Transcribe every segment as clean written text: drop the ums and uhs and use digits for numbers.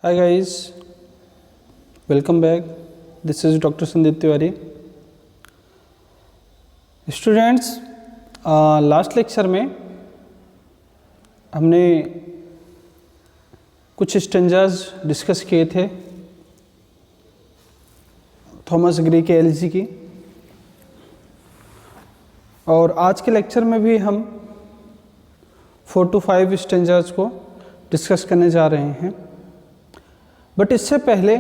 Hi guys, welcome back. This is Dr. Sandeep Tiwari. Students, last lecture में हमने कुछ stanzas discuss किए थे थॉमस ग्रे के एलिजी की, और आज के लेक्चर में भी हम 4 to 5 स्टेंजाज को डिस्कस करने जा रहे हैं। बट इससे पहले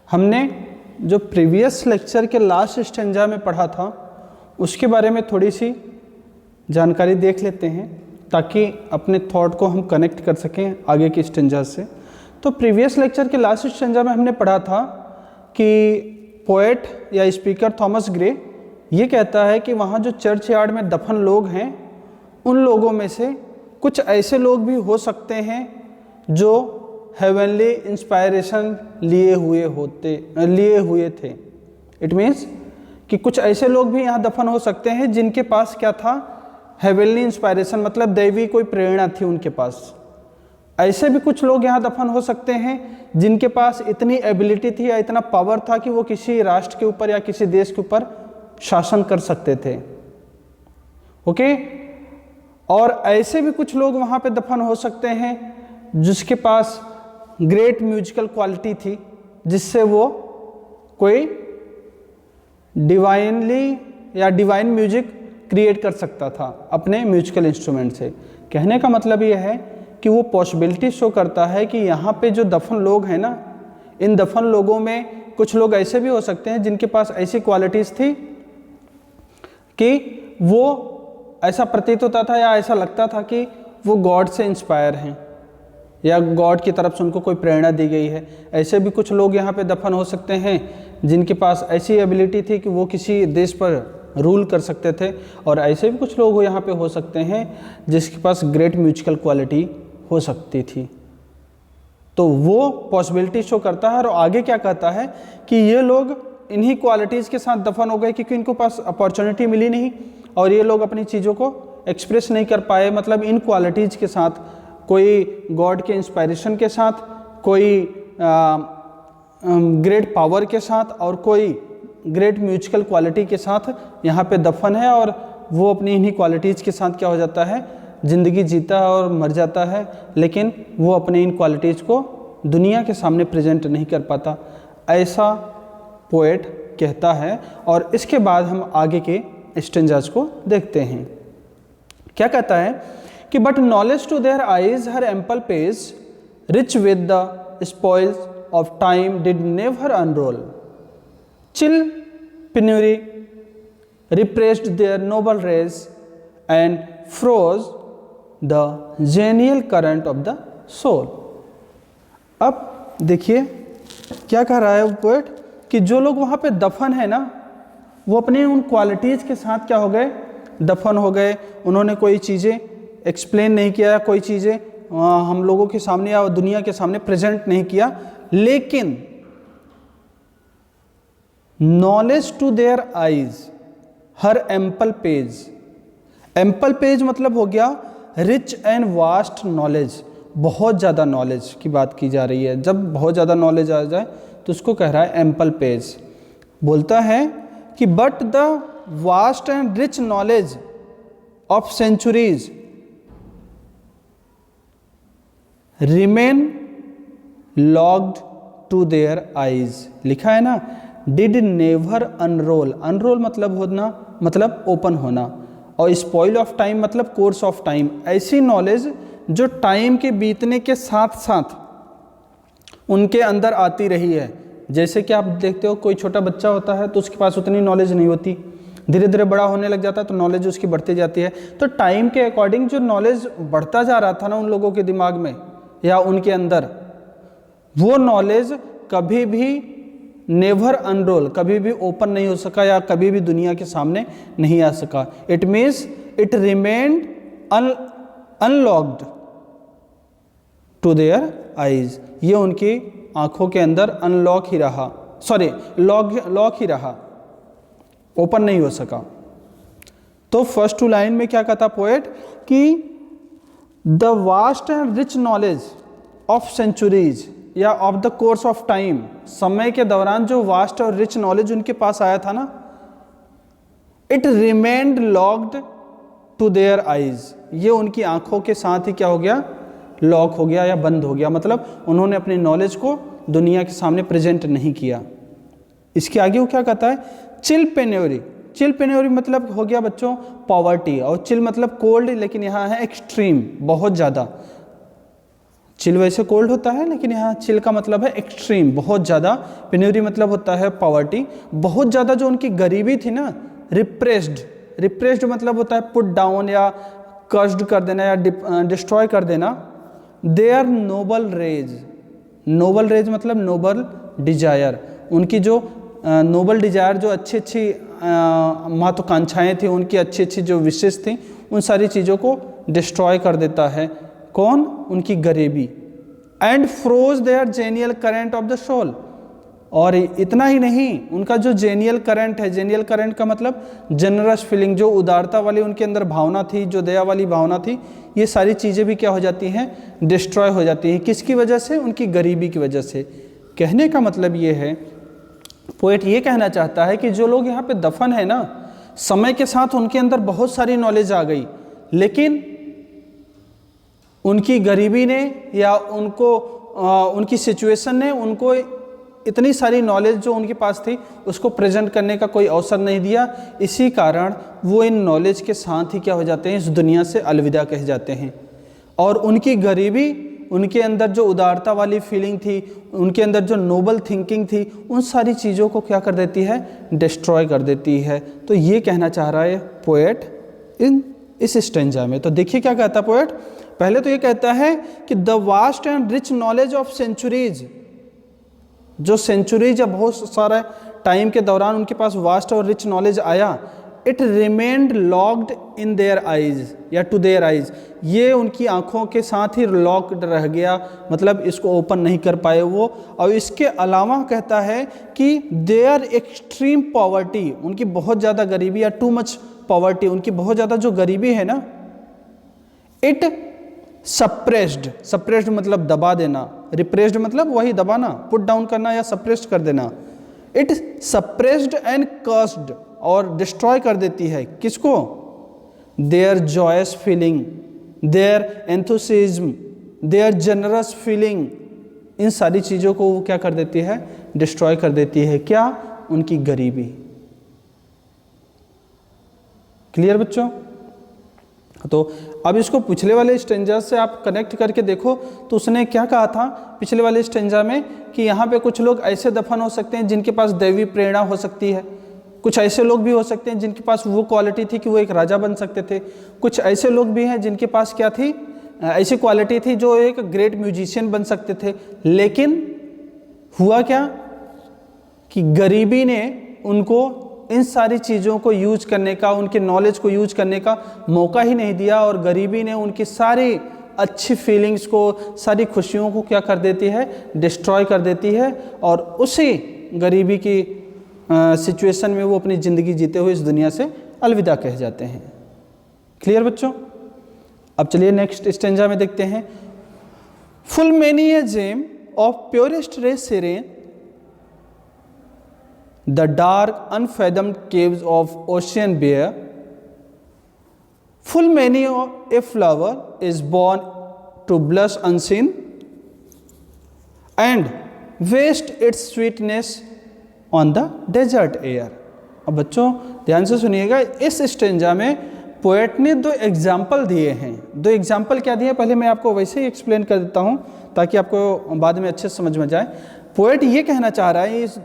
हमने जो प्रीवियस लेक्चर के लास्ट स्टेंजा में पढ़ा था उसके बारे में थोड़ी सी जानकारी देख लेते हैं ताकि अपने थॉट को हम कनेक्ट कर सकें आगे की स्टेंजा से। तो प्रीवियस लेक्चर के लास्ट स्टेंजा में हमने पढ़ा था कि पोएट या स्पीकर थॉमस ग्रे ये कहता है कि वहाँ जो चर्च यार्ड में दफन लोग हैं उन लोगों में से कुछ ऐसे लोग भी हो सकते हैं जो हेवनली इंस्पायरेशन लिए हुए थे। इट मीन्स कि कुछ ऐसे लोग भी यहाँ दफन हो सकते हैं जिनके पास क्या था, हेवनली इंस्पायरेशन, मतलब दैवी कोई प्रेरणा थी उनके पास। ऐसे भी कुछ लोग यहाँ दफन हो सकते हैं जिनके पास इतनी एबिलिटी थी या इतना पावर था कि वो किसी राष्ट्र के ऊपर या किसी देश के ऊपर शासन कर सकते थे। ओके, और ऐसे भी कुछ लोग वहाँ पे दफन हो सकते हैं जिसके पास ग्रेट म्यूजिकल क्वालिटी थी, जिससे वो कोई डिवाइन म्यूजिक क्रिएट कर सकता था अपने म्यूजिकल इंस्ट्रूमेंट से। कहने का मतलब ये है कि वो पॉसिबिलिटी शो करता है कि यहाँ पे जो दफन लोग हैं ना, इन दफन लोगों में कुछ लोग ऐसे भी हो सकते हैं जिनके पास ऐसी क्वालिटीज़ थी कि वो ऐसा प्रतीत होता था या ऐसा लगता था कि वो गॉड से इंस्पायर हैं या गॉड की तरफ से उनको कोई प्रेरणा दी गई है। ऐसे भी कुछ लोग यहाँ पे दफन हो सकते हैं जिनके पास ऐसी एबिलिटी थी कि वो किसी देश पर रूल कर सकते थे, और ऐसे भी कुछ लोग यहाँ पे हो सकते हैं जिसके पास ग्रेट म्यूजिकल क्वालिटी हो सकती थी। तो वो पॉसिबिलिटी शो करता है, और आगे क्या कहता है कि ये लोग इन्हीं क्वालिटीज़ के साथ दफन हो गए क्योंकि इनको पास अपॉर्चुनिटी मिली नहीं और ये लोग अपनी चीज़ों को एक्सप्रेस नहीं कर पाए। मतलब इन क्वालिटीज़ के साथ, कोई गॉड के इंस्पायरेशन के साथ, कोई ग्रेट पावर के साथ और कोई ग्रेट म्यूजिकल क्वालिटी के साथ यहाँ पे दफन है, और वो अपनी इन्हीं क्वालिटीज़ के साथ क्या हो जाता है, ज़िंदगी जीता है और मर जाता है, लेकिन वो अपने इन क्वालिटीज़ को दुनिया के सामने प्रेजेंट नहीं कर पाता। ऐसा पोएट कहता है। और इसके बाद हम आगे के स्टेंजाज को देखते हैं। क्या कहता है कि but knowledge to their eyes her ample page rich with the spoils of time did never unroll chill penury repressed their noble race and froze the genial current of the soul। अब देखिए क्या कह रहा है वो poet कि जो लोग वहाँ पे दफन है ना, वो अपने उन क्वालिटीज़ के साथ क्या हो गए, दफन हो गए। उन्होंने कोई चीज़ें एक्सप्लेन नहीं किया, कोई चीज़ें हम लोगों के सामने या दुनिया के सामने प्रेजेंट नहीं किया, लेकिन knowledge to their eyes her ample page मतलब हो गया रिच एंड वास्ट नॉलेज। बहुत ज़्यादा नॉलेज की बात की जा रही है। जब बहुत ज़्यादा नॉलेज आ जाए तो उसको कह रहा है एम्पल पेज। बोलता है कि but the vast and rich knowledge of centuries remain locked to their eyes. लिखा है ना, डिड नेवर अनरोल। अनरोल मतलब होना, मतलब ओपन होना, और स्पॉइल ऑफ टाइम मतलब कोर्स ऑफ टाइम। ऐसी नॉलेज जो टाइम के बीतने के साथ साथ उनके अंदर आती रही है। जैसे कि आप देखते हो कोई छोटा बच्चा होता है तो उसके पास उतनी नॉलेज नहीं होती, धीरे धीरे बड़ा होने लग जाता है तो नॉलेज उसकी बढ़ती जाती है। तो टाइम के अकॉर्डिंग जो नॉलेज बढ़ता जा रहा था ना उन लोगों के दिमाग में या उनके अंदर, वो नॉलेज कभी भी नेवर अनरोल, कभी भी ओपन नहीं हो सका या कभी भी दुनिया के सामने नहीं आ सका। It means it remained unlocked to their eyes. ये उनकी आंखों के अंदर अनलॉक ही रहा, सॉरी लॉक ही रहा, ओपन नहीं हो सका। तो फर्स्ट 2 लाइन में क्या कहता पोएट कि the vast and rich knowledge of centuries या of the course of time, समय के दौरान जो वास्ट और रिच नॉलेज उनके पास आया था ना, it remained locked to their eyes, ये उनकी आंखों के साथ ही क्या हो गया, लॉक हो गया या बंद हो गया, मतलब उन्होंने अपनी नॉलेज को दुनिया के सामने प्रेजेंट नहीं किया। इसके आगे वो क्या कहता है, चिल पेन्योरी, चिल पेन्योरी मतलब हो गया बच्चों पॉवर्टी, और चिल मतलब कोल्ड, लेकिन यहाँ है एक्सट्रीम, बहुत ज़्यादा। चिल वैसे कोल्ड होता है, लेकिन यहाँ चिल का मतलब है एक्सट्रीम, बहुत ज़्यादा। पेन्योरी मतलब होता है पॉवर्टी, बहुत ज़्यादा। जो उनकी गरीबी थी ना, रिप्रेस्ड, रिप्रेस्ड मतलब होता है पुट डाउन या कर्स्ड कर देना या डिस्ट्रॉय कर देना। Their noble rage, noble rage मतलब नोबल डिजायर, उनकी जो नोबल डिजायर, जो अच्छी अच्छी महत्वाकांक्षाएँ थी, उनकी अच्छी अच्छी जो विशेष थी, उन सारी चीज़ों को डिस्ट्रॉय कर देता है। कौन, उनकी गरीबी। And froze their genial current of the soul, और इतना ही नहीं, उनका जो जेनियल करंट है, जेनियल करंट का मतलब जनरस फीलिंग, जो उदारता वाली उनके अंदर भावना थी, जो दया वाली भावना थी, ये सारी चीज़ें भी क्या हो जाती हैं, डिस्ट्रॉय हो जाती हैं। किसकी वजह से, उनकी गरीबी की वजह से। कहने का मतलब ये है, पोएट ये कहना चाहता है कि जो लोग यहाँ पे दफन है ना, समय के साथ उनके अंदर बहुत सारी नॉलेज आ गई, लेकिन उनकी गरीबी ने या उनको उनकी सिचुएशन ने उनको इतनी सारी नॉलेज जो उनके पास थी उसको प्रेजेंट करने का कोई अवसर नहीं दिया। इसी कारण वो इन नॉलेज के साथ ही क्या हो जाते हैं, इस दुनिया से अलविदा कह जाते हैं। और उनकी गरीबी, उनके अंदर जो उदारता वाली फीलिंग थी, उनके अंदर जो नोबल थिंकिंग थी, उन सारी चीज़ों को क्या कर देती है, डिस्ट्रॉय कर देती है। तो ये कहना चाह रहा है पोएट इस स्टेंजा में। तो देखिए क्या कहता है पोएट। पहले तो ये कहता है कि the vast and rich knowledge of centuries, जो सेंचुरीज या बहुत सारा टाइम के दौरान उनके पास वास्ट और रिच नॉलेज आया, it remained locked in their eyes या टू देयर आइज, ये उनकी आंखों के साथ ही लॉक्ड रह गया, मतलब इसको ओपन नहीं कर पाए वो। और इसके अलावा कहता है कि देयर एक्सट्रीम पॉवर्टी, उनकी बहुत ज़्यादा गरीबी या टू मच पॉवर्टी, उनकी बहुत ज़्यादा जो गरीबी है ना, इट सप्रेस्ड, सप्रेस्ड मतलब दबा देना, रिप्रेस्ड मतलब वही दबाना, पुट डाउन करना या सप्रेस्ड कर देना। इट सप्रेस्ड एंड कर्स्ड, और डिस्ट्रॉय कर देती है किसको, their joyous feeling, their enthusiasm, their generous feeling, इन सारी चीज़ों को वो क्या कर देती है, डिस्ट्रॉय कर देती है। क्या, उनकी गरीबी। क्लियर बच्चों। तो अब इसको पिछले वाले स्टेंजा से आप कनेक्ट करके देखो, तो उसने क्या कहा था पिछले वाले स्टेंजा में कि यहाँ पे कुछ लोग ऐसे दफन हो सकते हैं जिनके पास दैवी प्रेरणा हो सकती है, कुछ ऐसे लोग भी हो सकते हैं जिनके पास वो क्वालिटी थी कि वो एक राजा बन सकते थे, कुछ ऐसे लोग भी हैं जिनके पास क्या थी, ऐसी क्वालिटी थी जो एक ग्रेट म्यूजिशियन बन सकते थे। लेकिन हुआ क्या कि गरीबी ने उनको इन सारी चीज़ों को यूज करने का, उनके नॉलेज को यूज करने का मौका ही नहीं दिया, और गरीबी ने उनकी सारी अच्छी फीलिंग्स को, सारी खुशियों को क्या कर देती है, डिस्ट्रॉय कर देती है। और उसी गरीबी की सिचुएशन में वो अपनी ज़िंदगी जीते हुए इस दुनिया से अलविदा कह जाते हैं। क्लियर बच्चों। अब चलिए नेक्स्ट स्टेंजा में देखते हैं। Full many a gem of purest ray serene, the dark unfathomed caves of ocean bare, full many a flower is born to blush unseen and waste its sweetness on the desert air। अब बच्चों ध्यान से सुनिएगा, इस stanza में poet ने दो example दिए हैं। दो एग्जाम्पल क्या दिए, पहले मैं आपको वैसे ही एक्सप्लेन कर देता हूँ ताकि आपको बाद में अच्छे से समझ में जाए। पोएट ये कहना चाह रहा है इस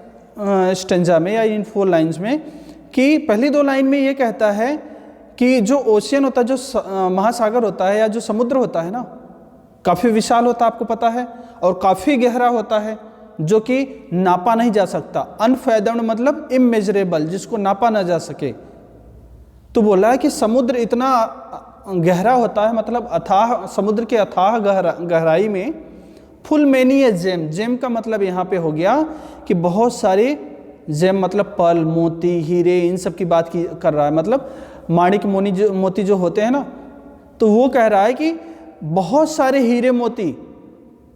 स्टेंजा में या इन 4 लाइन्स में कि पहली 2 लाइन में ये कहता है कि जो ओशियन होता है, जो महासागर होता है या जो समुद्र होता है ना, काफ़ी विशाल होता है, आपको पता है, और काफ़ी गहरा होता है, जो कि नापा नहीं जा सकता। अनफैथम्ड मतलब इमेजरेबल, जिसको नापा ना जा सके। तो बोला है कि समुद्र इतना गहरा होता है, मतलब अथाह, समुद्र के अथाह गहराई में full many a gem, gem का मतलब यहाँ पे हो गया कि बहुत सारे, जेम मतलब पर्ल, मोती, हीरे, इन सब की बात कर रहा है, मतलब माणिक मोती जो होते हैं ना, तो वो कह रहा है कि बहुत सारे हीरे मोती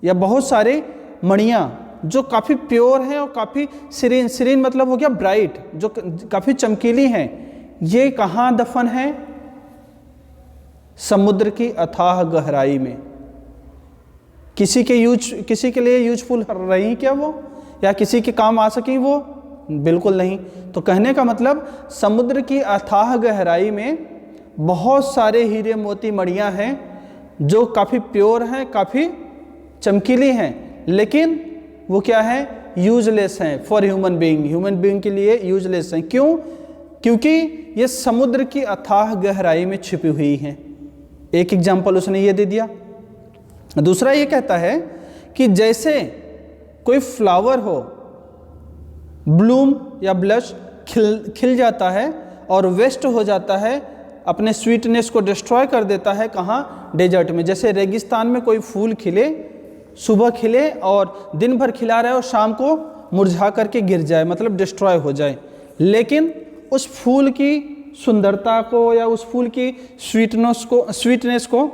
या बहुत सारे मणियाँ जो काफ़ी प्योर हैं और काफ़ी सीरीन, सीरीन मतलब हो गया ब्राइट, जो काफ़ी चमकीली हैं, ये कहाँ दफन है? समुद्र की अथाह गहराई में। किसी के लिए यूजफुल रही क्या वो, या किसी के काम आ सकी वो? बिल्कुल नहीं। तो कहने का मतलब समुद्र की अथाह गहराई में बहुत सारे हीरे मोती मणियाँ हैं जो काफ़ी प्योर हैं, काफ़ी चमकीली हैं, लेकिन वो क्या है? यूजलेस हैं फॉर ह्यूमन बीइंग के लिए यूजलेस हैं। क्यों? क्योंकि ये समुद्र की अथाह गहराई में छिपी हुई हैं। एक एग्जाम्पल उसने ये दे दिया। दूसरा ये कहता है कि जैसे कोई फ्लावर हो, ब्लूम या ब्लश खिल जाता है और वेस्ट हो जाता है, अपने स्वीटनेस को डिस्ट्रॉय कर देता है। कहाँ? डेजर्ट में। जैसे रेगिस्तान में कोई फूल खिले, सुबह खिले और दिन भर खिला रहे और शाम को मुरझा करके गिर जाए, मतलब डिस्ट्रॉय हो जाए, लेकिन उस फूल की सुंदरता को या उस फूल की स्वीटनेस को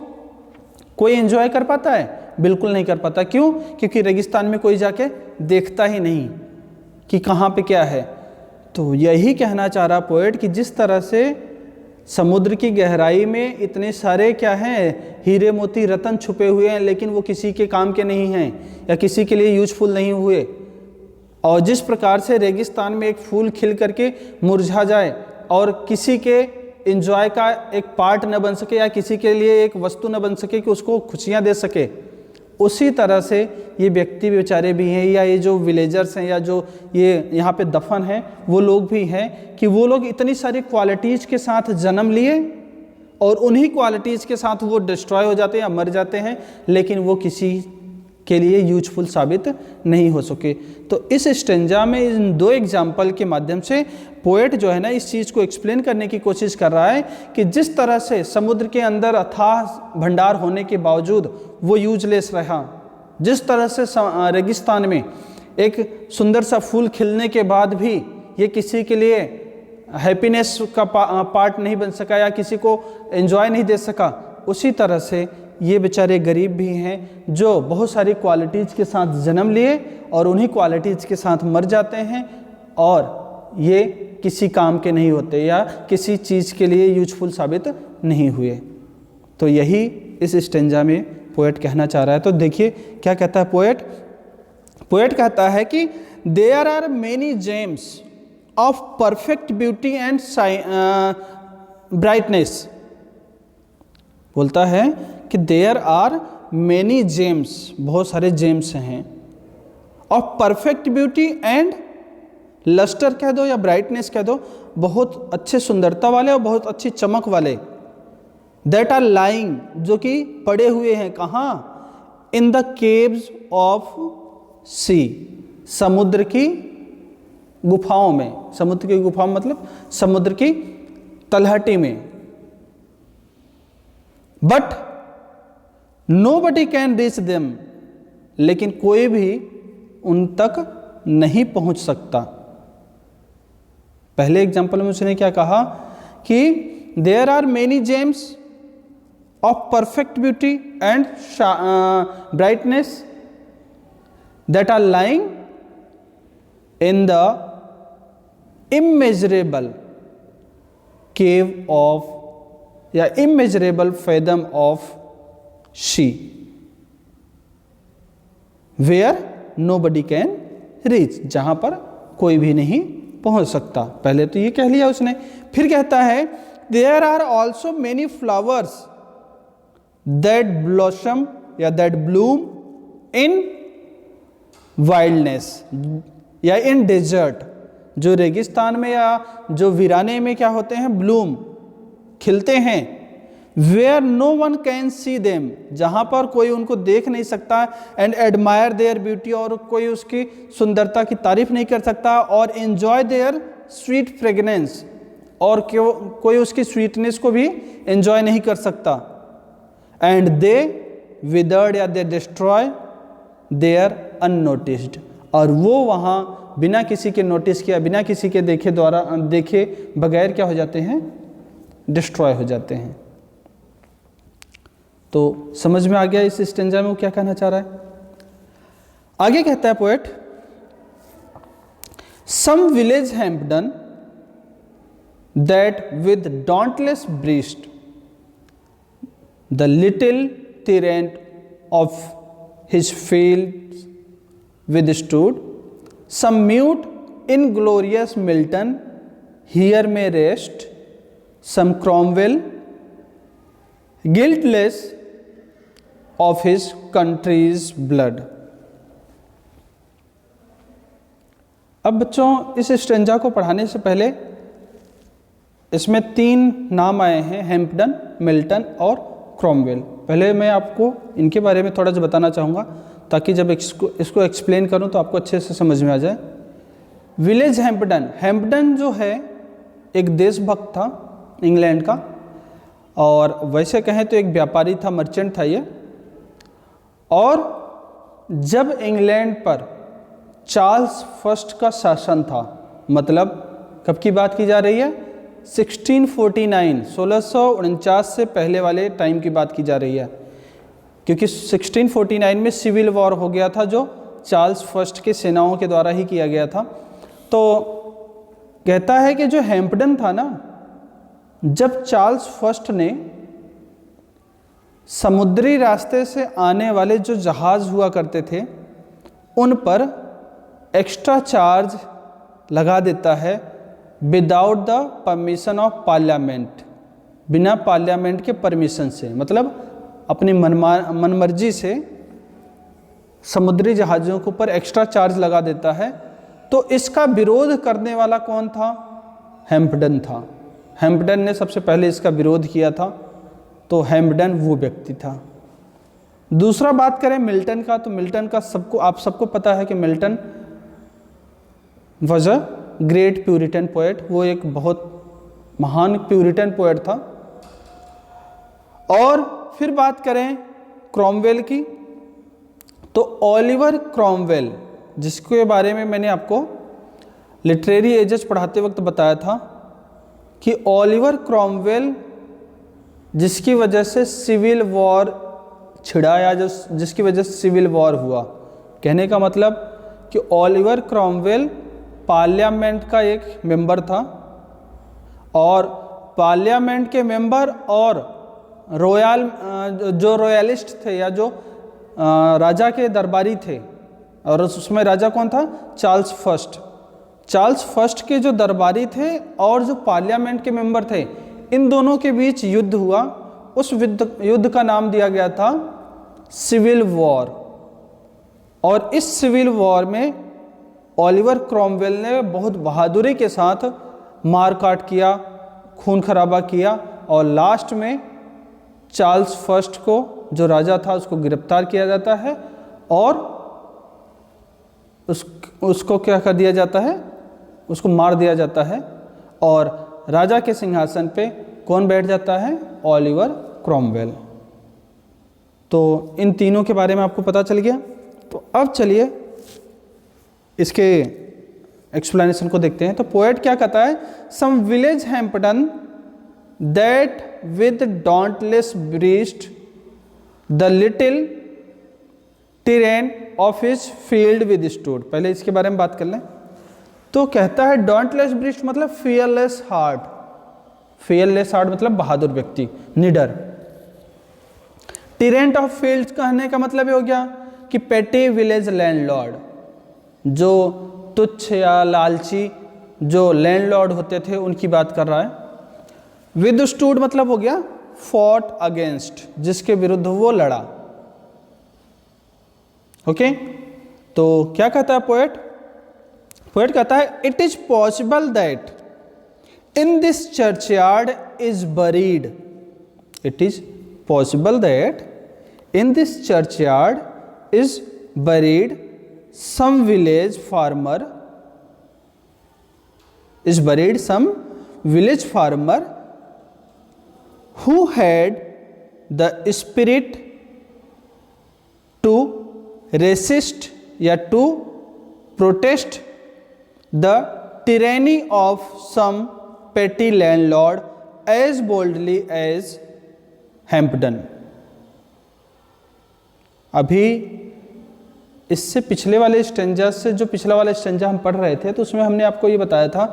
कोई एंजॉय कर पाता है? बिल्कुल नहीं कर पाता। क्यों? क्योंकि रेगिस्तान में कोई जाके देखता ही नहीं कि कहाँ पे क्या है। तो यही कहना चाह रहा पोएट कि जिस तरह से समुद्र की गहराई में इतने सारे क्या हैं, हीरे मोती रत्न छुपे हुए हैं, लेकिन वो किसी के काम के नहीं हैं या किसी के लिए यूजफुल नहीं हुए, और जिस प्रकार से रेगिस्तान में एक फूल खिल करके मुरझा जाए और किसी के एंजॉय का एक पार्ट न बन सके या किसी के लिए एक वस्तु न बन सके कि उसको खुशियाँ दे सके, उसी तरह से ये व्यक्ति बेचारे भी हैं, या ये जो विलेजर्स हैं या जो ये यहाँ पे दफन हैं, वो लोग भी हैं कि वो लोग इतनी सारी क्वालिटीज़ के साथ जन्म लिए और उन्हीं क्वालिटीज़ के साथ वो डिस्ट्रॉय हो जाते हैं या मर जाते हैं, लेकिन वो किसी के लिए यूजफुल साबित नहीं हो सके। तो इस स्टेंजा में इन दो एग्जाम्पल के माध्यम से पोएट जो है ना इस चीज़ को एक्सप्लेन करने की कोशिश कर रहा है कि जिस तरह से समुद्र के अंदर अथाह भंडार होने के बावजूद वो यूजलेस रहा, जिस तरह से रेगिस्तान में एक सुंदर सा फूल खिलने के बाद भी ये किसी के लिए हैप्पीनेस का पार्ट नहीं बन सका या किसी को एंजॉय नहीं दे सका, उसी तरह से ये बेचारे गरीब भी हैं जो बहुत सारी क्वालिटीज़ के साथ जन्म लिए और उन्हीं क्वालिटीज़ के साथ मर जाते हैं और ये किसी काम के नहीं होते या किसी चीज़ के लिए यूजफुल साबित नहीं हुए। तो यही इस स्टेंजा में पोएट कहना चाह रहा है। तो देखिए क्या कहता है पोएट। पोएट कहता है कि there are many gems of perfect beauty and brightness. बोलता है कि देयर आर मेनी जेम्स, बहुत सारे जेम्स हैं, of perfect beauty and lustre कह दो या ब्राइटनेस कह दो, बहुत अच्छे सुंदरता वाले और बहुत अच्छी चमक वाले, दैट आर लाइंग, जो कि पड़े हुए हैं कहाँ? इन द केव्स ऑफ सी, समुद्र की गुफाओं में। समुद्र की गुफाओं मतलब समुद्र की तलहटी में। But nobody can reach them, लेकिन कोई भी उन तक नहीं पहुंच सकता। पहले एग्जाम्पल में उसने क्या कहा कि there are many gems of perfect beauty and brightness that are lying in the immeasurable cave of या immeasurable fathom of sea where nobody can reach, जहां पर कोई भी नहीं पहुंच सकता। पहले तो ये कह लिया उसने। फिर कहता है there are also many flowers that blossom या दैट ब्लूम इन वाइल्डनेस या इन डेजर्ट, जो रेगिस्तान में या जो वीराने में क्या होते हैं? ब्लूम, खिलते हैं। Where no one can see them, जहाँ पर कोई उनको देख नहीं सकता, एंड एडमायर देयर ब्यूटी, और कोई उसकी सुंदरता की तारीफ नहीं कर सकता, और एन्जॉय देयर स्वीट फ्रेगनेंस, और क्यों कोई उसकी स्वीटनेस को भी एन्जॉय नहीं कर सकता। एंड दे विदर्ड या दे डिस्ट्रॉय देयर अननोटिस्ड, और वो वहाँ बिना किसी के नोटिस किया, बिना किसी के देखे बगैर क्या हो जाते हैं? डिस्ट्रॉय हो जाते हैं। तो समझ में आ गया इस स्टेंजा में वो क्या कहना चाह रहा है। आगे कहता है poet, some village Hampden that with dauntless breast the little tyrant of his fields withstood, some mute inglorious Milton here may rest, some Cromwell guiltless of his country's blood। अब बच्चों इस स्टेंजा को पढ़ाने से पहले इसमें 3 नाम आए हैं, हैम्पडन, मिल्टन और क्रॉमवेल। पहले मैं आपको इनके बारे में थोड़ा सा बताना चाहूँगा ताकि जब इसको एक्सप्लेन करूँ तो आपको अच्छे से समझ में आ जाए। विलेज हैम्पडन, हैम्पडन जो है एक देशभक्त था इंग्लैंड का, और वैसे कहें तो एक व्यापारी था, मर्चेंट था ये। और जब इंग्लैंड पर चार्ल्स फर्स्ट का शासन था, मतलब कब की बात की जा रही है, 1649, 1649 से पहले वाले टाइम की बात की जा रही है, क्योंकि 1649 में सिविल वॉर हो गया था जो चार्ल्स फर्स्ट के सेनाओं के द्वारा ही किया गया था। तो कहता है कि जो हैम्पडन था ना, जब चार्ल्स फर्स्ट ने समुद्री रास्ते से आने वाले जो जहाज़ हुआ करते थे उन पर एक्स्ट्रा चार्ज लगा देता है without the permission of parliament, बिना पार्लियामेंट के परमिशन से, मतलब अपनी मनमर्जी से समुद्री जहाज़ों के ऊपर एक्स्ट्रा चार्ज लगा देता है। तो इसका विरोध करने वाला कौन था, हैम्पडन था। हैम्पडन ने सबसे पहले इसका विरोध किया था, तो हैम्पडन वो व्यक्ति था। दूसरा बात करें मिल्टन का, तो मिल्टन का आप सबको पता है कि Milton was a great Puritan poet, वो एक बहुत महान प्यूरिटन पोएट था। और फिर बात करें क्रॉमवेल की, तो ओलिवर क्रॉमवेल, जिसके बारे में मैंने आपको लिटरेरी एजेस पढ़ाते वक्त बताया था कि ओलिवर क्रॉमवेल जिसकी वजह से सिविल वॉर छिड़ा या जिसकी वजह से सिविल वॉर हुआ, कहने का मतलब कि ओलिवर क्रॉमवेल पार्लियामेंट का एक मेंबर था, और पार्लियामेंट के मेंबर और जो रॉयलिस्ट थे या जो राजा के दरबारी थे, और उसमें राजा कौन था, चार्ल्स फर्स्ट। चार्ल्स फर्स्ट के जो दरबारी थे और जो पार्लियामेंट के मेंबर थे, इन दोनों के बीच युद्ध हुआ। उस युद्ध का नाम दिया गया था सिविल वॉर। और इस सिविल वॉर में ओलिवर क्रॉमवेल ने बहुत बहादुरी के साथ मारकाट किया, खून खराबा किया, और लास्ट में चार्ल्स फर्स्ट को, जो राजा था, उसको गिरफ्तार किया जाता है और उसको क्या कर दिया जाता है, उसको मार दिया जाता है। और राजा के सिंहासन पे कौन बैठ जाता है, ओलिवर क्रॉमवेल। तो इन तीनों के बारे में आपको पता चल गया। तो अब चलिए इसके एक्सप्लेनेशन को देखते हैं। तो पोएट क्या कहता है, some village Hampden that with dauntless breast the little tyrant of his field withstood। पहले इसके बारे में बात कर लें। तो कहता है dauntless breast मतलब fearless heart, fearless heart मतलब बहादुर व्यक्ति, निडर। tyrant of fields कहने का मतलब ये हो गया कि petty village landlord, जो तुच्छ या लालची जो लैंडलॉर्ड होते थे उनकी बात कर रहा है। विदस्टूड मतलब हो गया फॉट अगेंस्ट, जिसके विरुद्ध वो लड़ा। ओके, तो क्या कहता है पोएट, पोएट कहता है it is possible that in this churchyard is buried, it is possible that in this churchyard is buried some village farmer, is buried some village farmer who had the spirit to resist या to protest the tyranny of some petty landlord as boldly as Hampden। अभी इससे पिछले वाले stanza से, जो पिछला वाला stanza हम पढ़ रहे थे, तो उसमें हमने आपको ये बताया था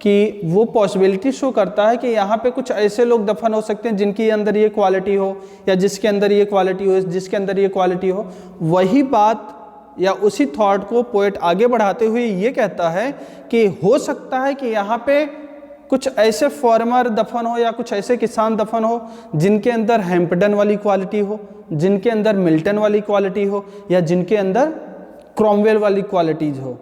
कि वो पॉसिबिलिटी शो करता है कि यहाँ पे कुछ ऐसे लोग दफन हो सकते हैं जिनके अंदर ये क्वालिटी हो, या जिसके अंदर ये क्वालिटी हो, जिसके अंदर ये क्वालिटी हो। वही बात या उसी थॉट को पोएट आगे बढ़ाते हुए ये कहता है कि हो सकता है कि यहाँ पे कुछ ऐसे फार्मर दफन हो या कुछ ऐसे किसान दफन हो जिनके अंदर हैम्पडन वाली क्वालिटी हो, जिनके अंदर मिल्टन वाली क्वालिटी हो, या जिनके अंदर क्रॉमवेल वाली क्वालिटीज हो।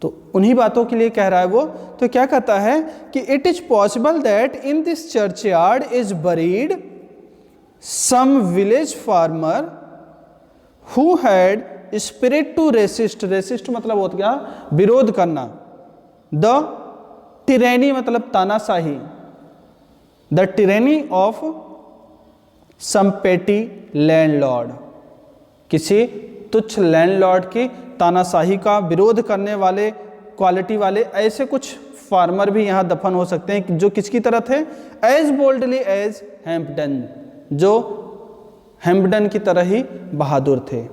तो उन्हीं बातों के लिए कह रहा है वो। तो क्या कहता है कि it is possible that in this churchyard is buried some village farmer who had spirit to resist. Resist मतलब होता क्या, विरोध करना। द टिरेनी मतलब तानाशाही, द टिरेनी ऑफ सम पेटी लैंडलॉर्ड, किसी तुच्छ लैंडलॉर्ड की तानाशाही का विरोध करने वाले क्वालिटी वाले ऐसे कुछ फार्मर भी यहाँ दफन हो सकते हैं जो किसकी तरह थे, एज बोल्डली एज हैम्पडन, जो हैम्पडन की तरह ही बहादुर थे।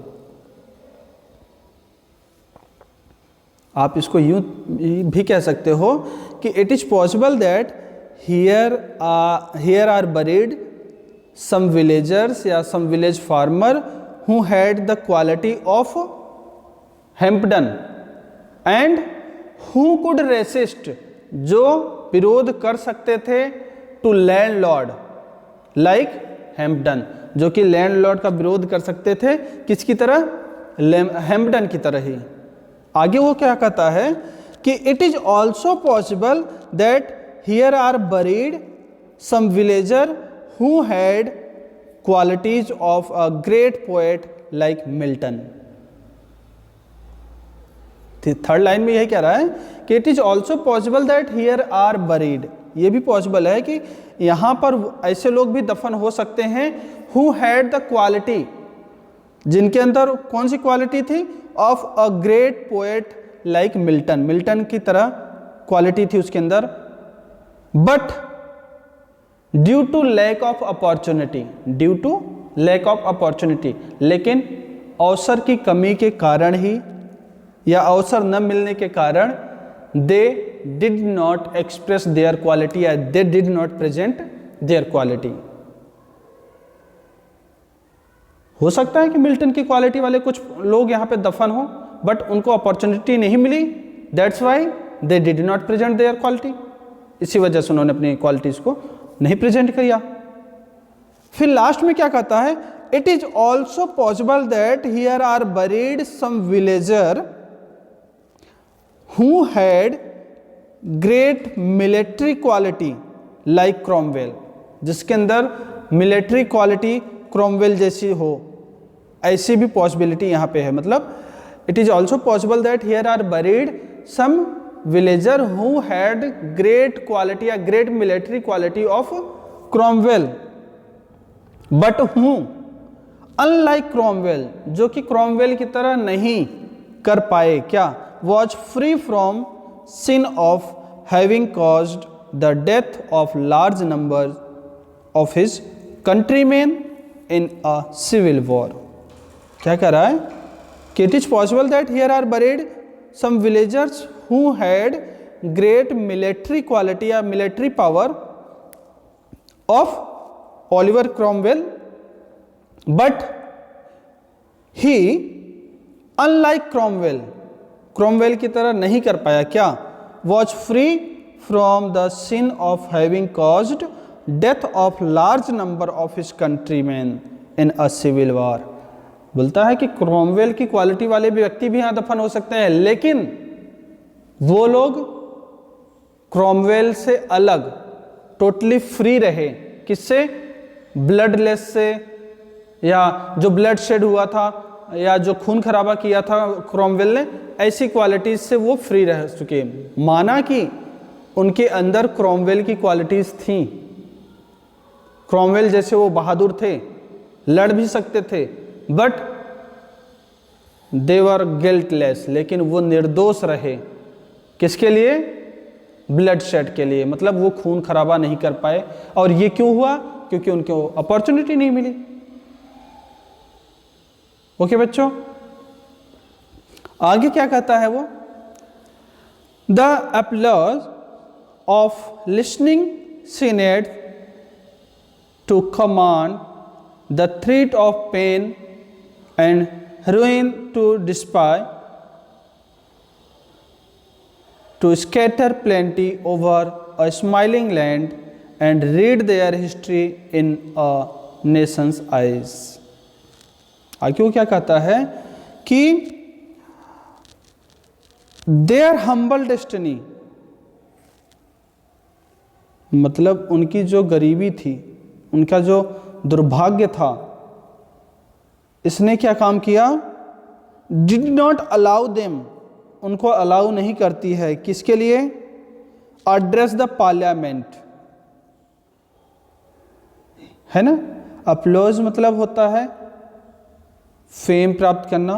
आप इसको यूं भी कह सकते हो कि it is possible that here are buried some villagers या some village farmer who had the quality of Hampden and who could resist, जो विरोध कर सकते थे, टू लैंडलॉर्ड लाइक हैम्पडन, जो कि लैंडलॉर्ड का विरोध कर सकते थे किसकी तरह, हैम्पडन की तरह ही। आगे वो क्या कहता है कि it is also possible that here are buried some villager who had qualities of a great poet like Milton. Third line में यही कह रहा है कि it is also possible that here are buried, ये भी पॉसिबल है कि यहाँ पर ऐसे लोग भी दफन हो सकते हैं हु हैड द क्वालिटी, जिनके अंदर कौन सी क्वालिटी थी, of a great poet like Milton, Milton की तरह क्वालिटी थी उसके अंदर। But due to lack of opportunity, due to lack of opportunity, लेकिन अवसर की कमी के कारण ही या अवसर न मिलने के कारण they did not express their quality या they did not present their quality. हो सकता है कि मिल्टन की क्वालिटी वाले कुछ लोग यहाँ पे दफन हो बट उनको अपॉर्चुनिटी नहीं मिली, that's why they did not present their quality, इसी वजह से उन्होंने अपनी क्वालिटीज को नहीं प्रेजेंट किया। फिर लास्ट में क्या कहता है, it is also possible that here are buried some villager who had great military quality like Cromwell, जिसके अंदर मिलिट्री क्वालिटी क्रॉमवेल जैसी हो, ऐसी भी पॉसिबिलिटी यहाँ पे है। मतलब it is also possible that here are buried some villager who had great quality या great military quality of Cromwell, but who unlike Cromwell, जो कि क्रॉमवेल की तरह नहीं कर पाए, क्या, was free from sin of having caused the death of large number of his countrymen in a civil war. क्या कह रहा है कि it is possible that here are buried some villagers who had great military quality या military power of Oliver Cromwell, but he unlike Cromwell, Cromwell की तरह नहीं कर पाया, क्या, was free from the sin of having caused death of large number of his countryman in a civil war. बोलता है कि क्रॉमवेल की क्वालिटी वाले भी व्यक्ति भी यहाँ दफन हो सकते हैं, लेकिन वो लोग क्रॉमवेल से अलग टोटली फ्री रहे, किससे, ब्लडलेस से, या जो ब्लड शेड हुआ था या जो खून खराबा किया था क्रॉमवेल ने, ऐसी क्वालिटीज से वो फ्री रह चुके। माना कि उनके अंदर क्रॉमवेल की क्वालिटीज थी, क्रॉमवेल जैसे वो बहादुर थे, लड़ भी सकते थे, बट दे वर गिल्टलेस, लेकिन वो निर्दोष रहे, किसके लिए, ब्लड शेड के लिए, मतलब वो खून खराबा नहीं कर पाए। और ये क्यों हुआ, क्योंकि उनको अपॉर्चुनिटी नहीं मिली। ओके बच्चों, आगे क्या कहता है वो, the applause of listening senate to command the threat of pain and ruin to despair, to scatter plenty over a smiling land and read their history in a nation's eyes। आगे वो क्या कहता है कि their humble destiny, मतलब उनकी जो गरीबी थी, उनका जो दुर्भाग्य था, इसने क्या काम किया, डिड नॉट अलाउ देम, उनको अलाउ नहीं करती है, किसके लिए, एड्रेस द पार्लियामेंट, है ना। अपलोज मतलब होता है फेम प्राप्त करना,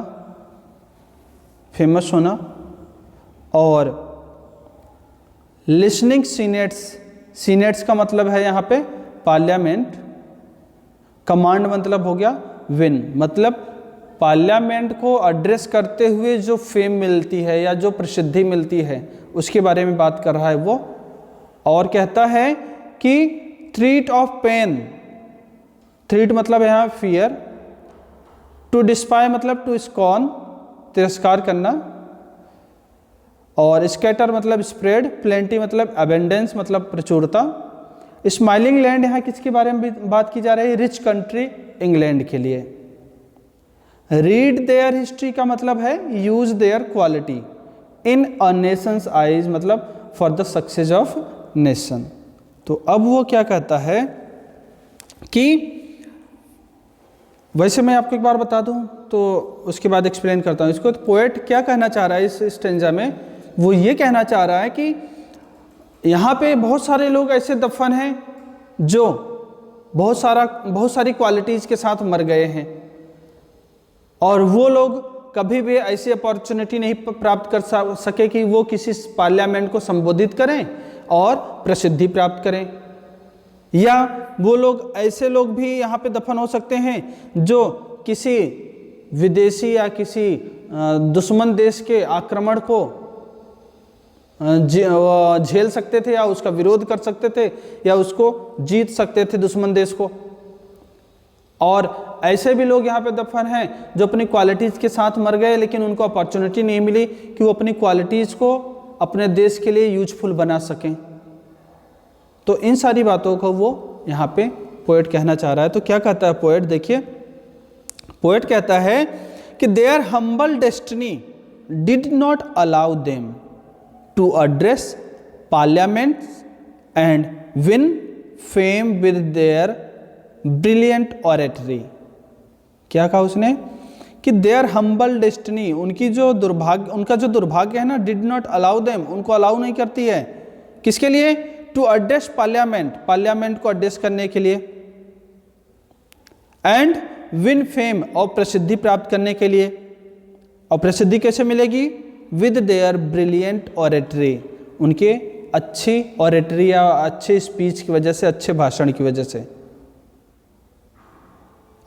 फेमस होना, और लिसनिंग सीनेट्स, सीनेट्स का मतलब है यहाँ पे पार्लियामेंट, कमांड मतलब हो गया विन, मतलब पार्लियामेंट को एड्रेस करते हुए जो फेम मिलती है या जो प्रसिद्धि मिलती है उसके बारे में बात कर रहा है वो। और कहता है कि थ्रीट ऑफ पेन, थ्रीट मतलब यहाँ फियर, टू डिस्पाय मतलब टू स्कॉन, तिरस्कार करना, और स्कैटर मतलब स्प्रेड, प्लेंटी मतलब अबेंडेंस मतलब प्रचुरता। स्माइलिंग लैंड यहाँ किसके बारे में भी बात की जा रही है, रिच कंट्री इंग्लैंड के लिए। रीड देयर हिस्ट्री का मतलब है use their quality in a nation's eyes, मतलब for the success of nation. तो अब वो क्या कहता है कि, वैसे मैं आपको एक बार बता दूं तो उसके बाद एक्सप्लेन करता हूं इसको। तो पोएट क्या कहना चाह रहा है इस स्टेंजा में, वो ये कहना चाह रहा है कि यहाँ पे बहुत सारे लोग ऐसे दफन हैं जो बहुत सारी क्वालिटीज़ के साथ मर गए हैं, और वो लोग कभी भी ऐसी अपॉर्चुनिटी नहीं प्राप्त कर सके कि वो किसी पार्लियामेंट को संबोधित करें और प्रसिद्धि प्राप्त करें। या वो लोग, ऐसे लोग भी यहाँ पे दफन हो सकते हैं जो किसी विदेशी या किसी दुश्मन देश के आक्रमण को झेल सकते थे, या उसका विरोध कर सकते थे, या उसको जीत सकते थे दुश्मन देश को। और ऐसे भी लोग यहाँ पे दफन हैं जो अपनी क्वालिटीज़ के साथ मर गए, लेकिन उनको अपॉर्चुनिटी नहीं मिली कि वो अपनी क्वालिटीज़ को अपने देश के लिए यूजफुल बना सकें। तो इन सारी बातों को वो यहाँ पे पोएट कहना चाह रहा है। तो क्या कहता है पोएट, देखिए पोएट कहता है कि their humble destiny did not allow them to address parliament and win fame with their brilliant oratory. क्या कहा उसने कि देयर हम्बल डेस्टिनी, उनकी जो दुर्भाग्य, उनका जो दुर्भाग्य है ना, डिड नॉट अलाउ देम, उनको अलाउ नहीं करती है, किसके लिए, टू एड्रेस पार्लियामेंट, पार्लियामेंट को एड्रेस करने के लिए, एंड विन फेम, और प्रसिद्धि प्राप्त करने के लिए। और प्रसिद्धि कैसे मिलेगी, विद देयर ब्रिलियंट ऑरेटरी, उनके अच्छी ऑरेटरी या अच्छे स्पीच की वजह से, अच्छे भाषण की वजह से।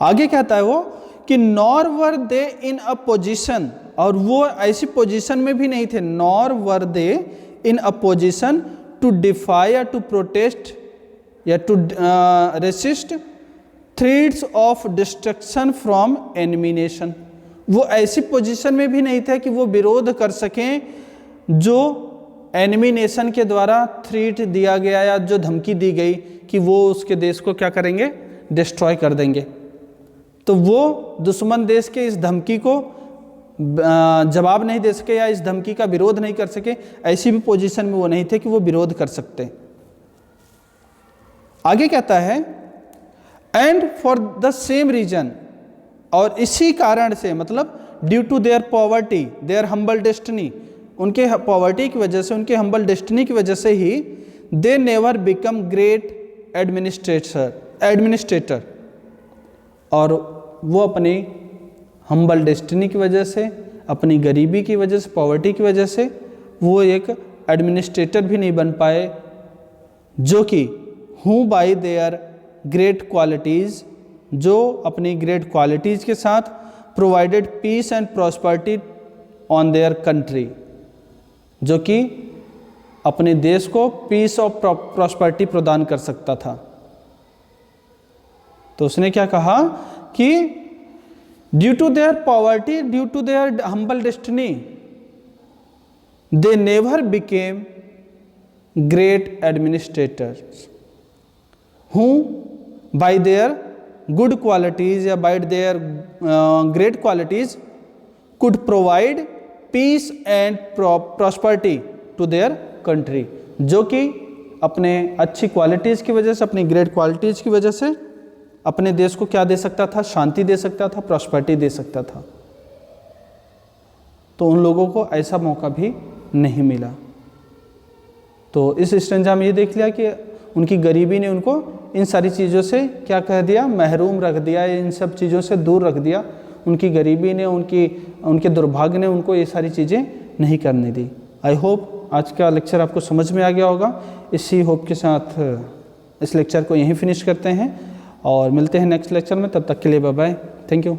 आगे कहता है वो कि nor were they in a position, और वो ऐसी पोजीशन में भी नहीं थे, nor were they in a position to defy या टू प्रोटेस्ट या to resist threats of destruction from enemy nation. वो ऐसी पोजीशन में भी नहीं थे कि वो विरोध कर सकें जो एनिमी नेशन के द्वारा थ्रेट दिया गया या जो धमकी दी गई कि वो उसके देश को क्या करेंगे, डिस्ट्रॉय कर देंगे। तो वो दुश्मन देश के इस धमकी को जवाब नहीं दे सके या इस धमकी का विरोध नहीं कर सके, ऐसी भी पोजीशन में वो नहीं थे कि वो विरोध कर सकते। आगे कहता है and for the same reason, और इसी कारण से, मतलब due to their poverty, their humble destiny, उनके पॉवर्टी की वजह से, उनके हम्बल डेस्टिनी की वजह से ही they never become great administrator, और वो अपनी हम्बल डेस्टिनी की वजह से, अपनी गरीबी की वजह से, पॉवर्टी की वजह से वो एक एडमिनिस्ट्रेटर भी नहीं बन पाए, जो कि who by their great qualities, जो अपनी ग्रेट क्वालिटीज़ के साथ provided peace and prosperity on their country, जो कि अपने देश को पीस और प्रॉस्पेरिटी प्रदान कर सकता था। तो उसने क्या कहा कि due to their poverty, due to their humble destiny, they never became great administrators who by their good qualities या by their great qualities could provide peace and prosperity to their country, जो कि अपने अच्छी qualities की वजह से, अपनी great qualities की वजह से अपने देश को क्या दे सकता था, शांति दे सकता था, प्रॉस्पेरिटी दे सकता था। तो उन लोगों को ऐसा मौका भी नहीं मिला। तो इस स्टेंजा में ये देख लिया कि उनकी गरीबी ने उनको इन सारी चीज़ों से क्या कह दिया, महरूम रख दिया, इन सब चीज़ों से दूर रख दिया। उनकी गरीबी ने, उनके दुर्भाग्य ने उनको ये सारी चीज़ें नहीं करने दी। आई होप आज का लेक्चर आपको समझ में आ गया होगा। इसी होप के साथ इस लेक्चर को यहीं फिनिश करते हैं और मिलते हैं नेक्स्ट लेक्चर में। तब तक के लिए बाय बाय, थैंक यू।